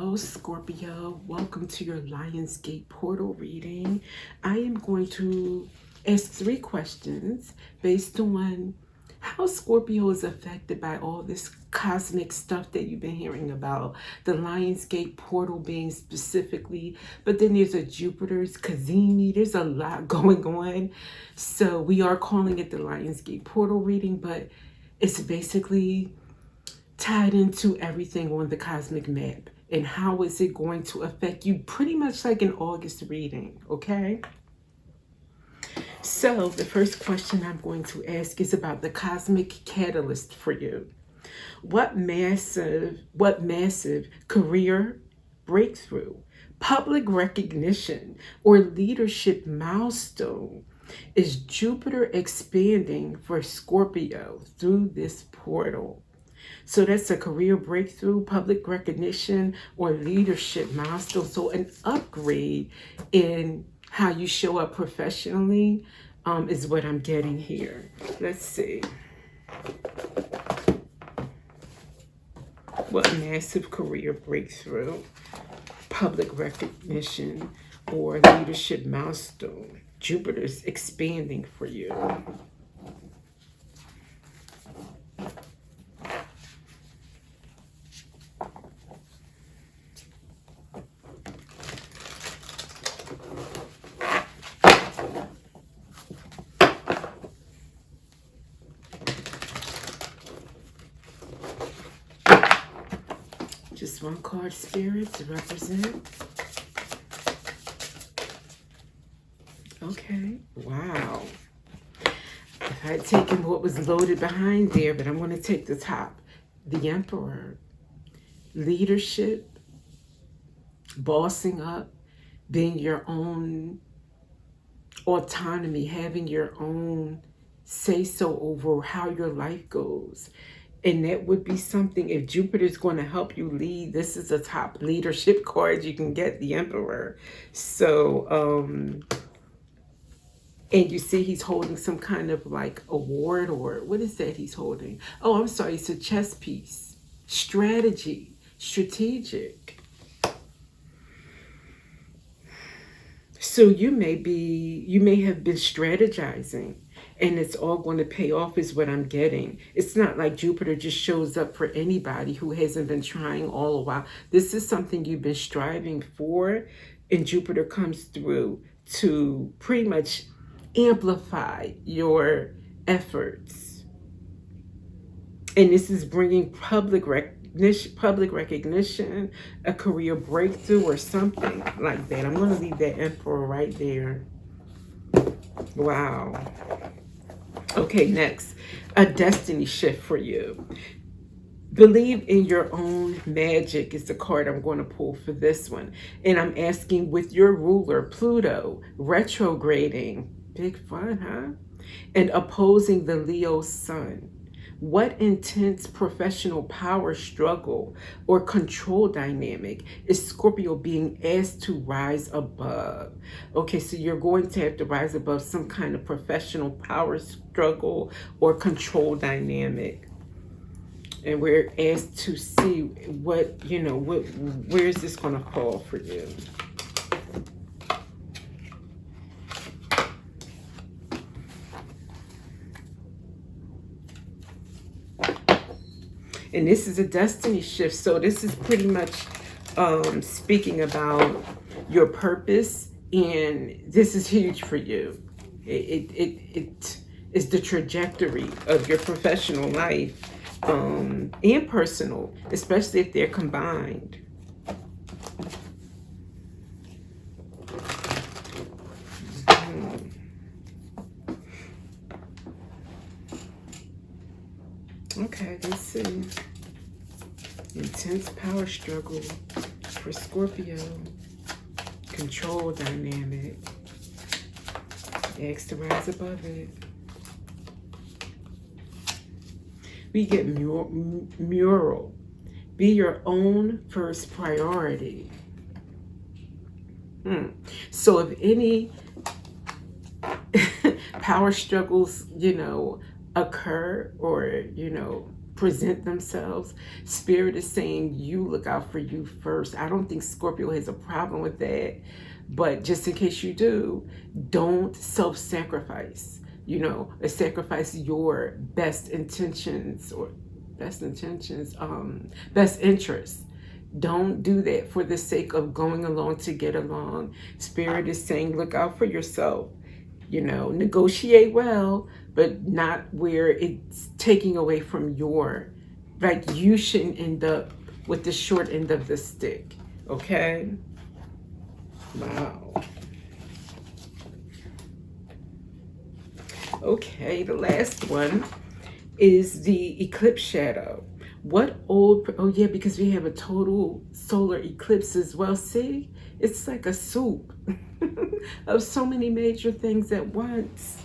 Hello, Scorpio. Welcome to your Lionsgate portal reading. I am going to ask 3 questions based on how Scorpio is affected by all this cosmic stuff that you've been hearing about. The Lionsgate portal being specifically, but then there's a Jupiter's Kazemi. There's a lot going on. So we are calling it the Lionsgate portal reading, but it's basically tied into everything on the cosmic map. And how is it going to affect you? Pretty much like an August reading, okay? So the first question I'm going to ask is about the cosmic catalyst for you. What massive career breakthrough, public recognition, or leadership milestone is Jupiter expanding for Scorpio through this portal? So that's a career breakthrough, public recognition, or leadership milestone. So an upgrade in how you show up professionally is what I'm getting here. Let's see. What massive career breakthrough, public recognition, or leadership milestone Jupiter's expanding for you? Just one card, Spirit, to represent. Okay, wow. If I had taken what was loaded behind there, but I'm going to take the top. The Emperor, leadership, bossing up, being your own autonomy, having your own say-so over how your life goes. And that would be something, if Jupiter's going to help you lead, this is a top leadership card you can get, the Emperor. So, and you see he's holding some kind of like award, or what is that he's holding? Oh, I'm sorry, it's a chess piece. Strategy, strategic. So you may have been strategizing, and it's all going to pay off is what I'm getting. It's not like Jupiter just shows up for anybody who hasn't been trying all a while. This is something you've been striving for, and Jupiter comes through to pretty much amplify your efforts. And this is bringing public recognition, a career breakthrough, or something like that. I'm going to leave that Emperor right there. Wow. Okay, next, a destiny shift for you. Believe in your own magic is the card I'm going to pull for this one. And I'm asking, with your ruler, Pluto, retrograding, big fun, huh? And opposing the Leo sun, what intense professional power struggle or control dynamic is Scorpio being asked to rise above? Okay, so you're going to have to rise above some kind of professional power struggle or control dynamic. And we're asked to see what, where is this going to fall for you? And this is a destiny shift. So this is pretty much speaking about your purpose. And this is huge for you. It is the trajectory of your professional life and personal, especially if they're combined. Okay, let's see. Intense power struggle for Scorpio. Control dynamic. Ask to rise above it. We get mural. Be your own first priority. So if any power struggles, occur, or, present themselves, Spirit is saying you look out for you first. I don't think Scorpio has a problem with that, but just in case you do, don't self-sacrifice. You know, sacrifice your best intentions or best intentions, best interests. Don't do that for the sake of going along to get along. Spirit is saying, look out for yourself. You know, negotiate well, but not where it's taking away from your, like, you shouldn't end up with the short end of the stick. Okay? Wow. Okay, the last one is the eclipse shadow. What old, oh yeah, because we have a total solar eclipse as well. See, it's like a soup of so many major things at once.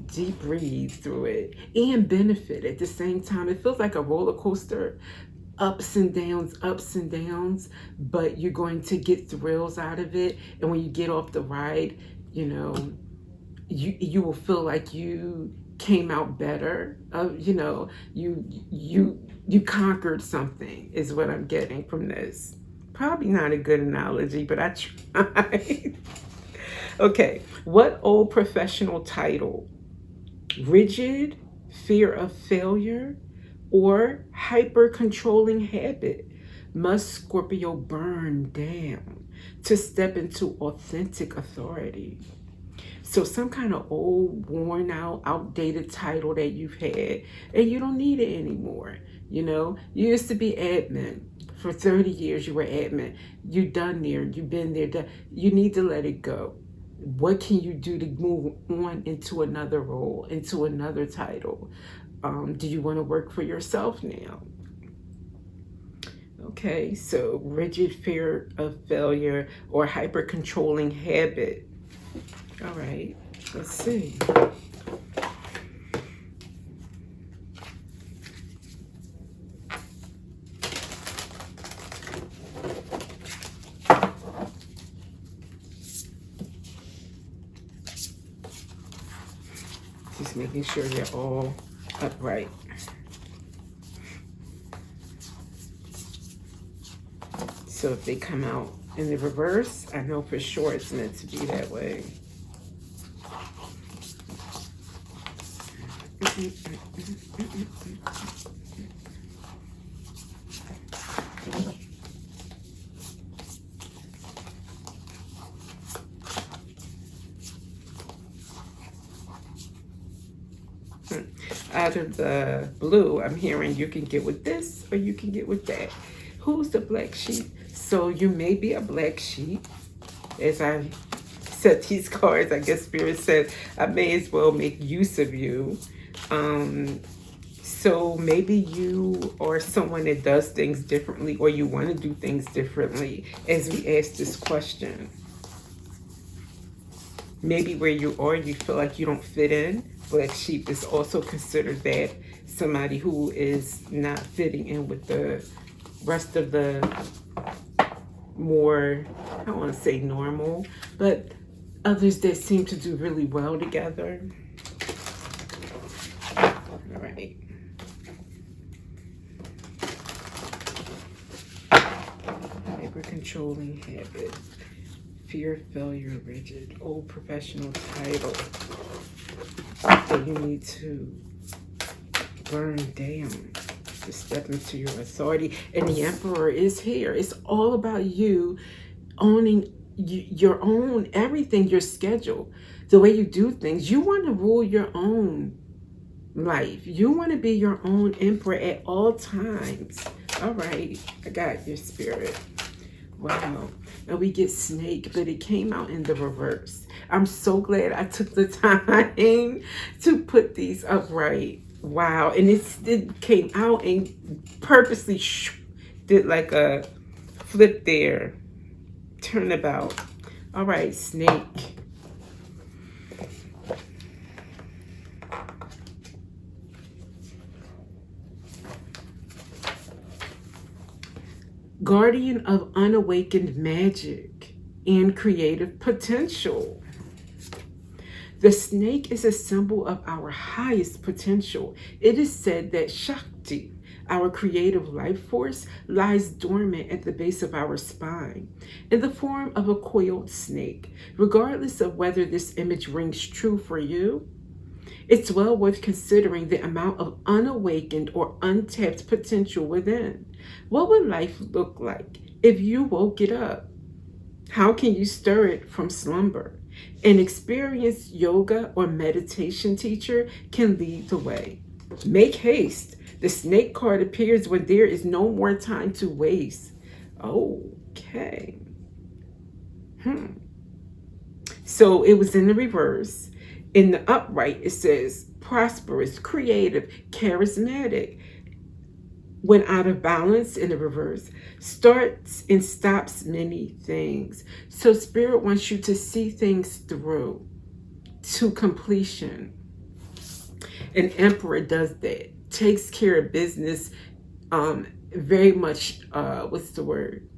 Deep breathe through it and benefit at the same time. It feels like a roller coaster, ups and downs, but you're going to get thrills out of it. And when you get off the ride, you know, you will feel like you came out better. You know, you conquered something is what I'm getting from this. Probably not a good analogy, but I tried. Okay, what old professional title, rigid, fear of failure, or hyper controlling habit must Scorpio burn down to step into authentic authority? So some kind of old, worn out, outdated title that you've had and you don't need it anymore. You know, you used to be admin. For 30 years you were admin. You're done there. You've been there. Done. You need to let it go. What can you do to move on into another role, into another title? Do you want to work for yourself now? Okay, so rigid fear of failure or hyper controlling habit. All right, let's see. Just making sure they're all upright. So if they come out in the reverse, I know for sure it's meant to be that way. Out of the blue, I'm hearing you can get with this or you can get with that. Who's the black sheep? So you may be a black sheep. As I set these cards, I guess Spirit said I may as well make use of you. So maybe you are someone that does things differently, or you want to do things differently as we ask this question. Maybe where you are, you feel like you don't fit in. Black sheep is also considered that, somebody who is not fitting in with the rest of the more, I don't want to say normal, but others that seem to do really well together. All right. Hyper controlling habit. Fear, failure, rigid, old professional title that you need to burn down to step into your authority. And the Emperor is here. It's all about you owning your own everything, your schedule, the way you do things. You want to rule your own life. You want to be your own emperor at all times. All right, I got your Spirit. Wow. And we get snake, but it came out in the reverse. I'm so glad I took the time to put these upright. Wow. And it came out and purposely did like a flip there. Turnabout. All right, snake. Guardian of unawakened magic and creative potential. The snake is a symbol of our highest potential. It is said that deep. Our creative life force lies dormant at the base of our spine in the form of a coiled snake. Regardless of whether this image rings true for you, it's well worth considering the amount of unawakened or untapped potential within. What would life look like if you woke it up? How can you stir it from slumber? An experienced yoga or meditation teacher can lead the way. Make haste. The snake card appears when there is no more time to waste. Okay. So it was in the reverse. In the upright, it says prosperous, creative, charismatic. When out of balance in the reverse, starts and stops many things. So Spirit wants you to see things through to completion. An emperor does that, takes care of business, very much, what's the word?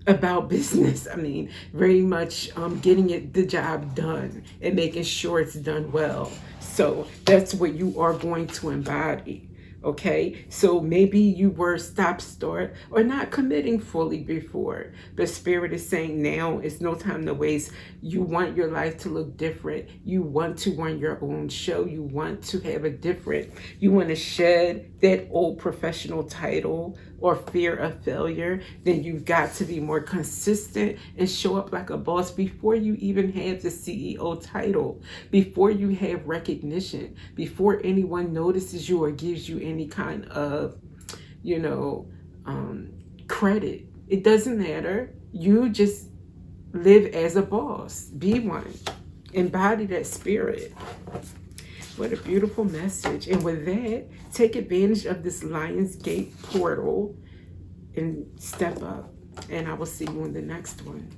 About business. I mean, very much getting the job done and making sure it's done well. So that's what you are going to embody. Okay, so maybe you were stop start or not committing fully before. The Spirit is saying now is no time to waste. You want your life to look different. You want to run your own show. You want to have you want to shed that old professional title or fear of failure. Then you've got to be more consistent and show up like a boss before you even have the CEO title, before you have recognition, before anyone notices you or gives you any kind of, credit. It doesn't matter. You just live as a boss. Be one. Embody that spirit. What a beautiful message. And with that, take advantage of this Lionsgate portal and step up. And I will see you in the next one.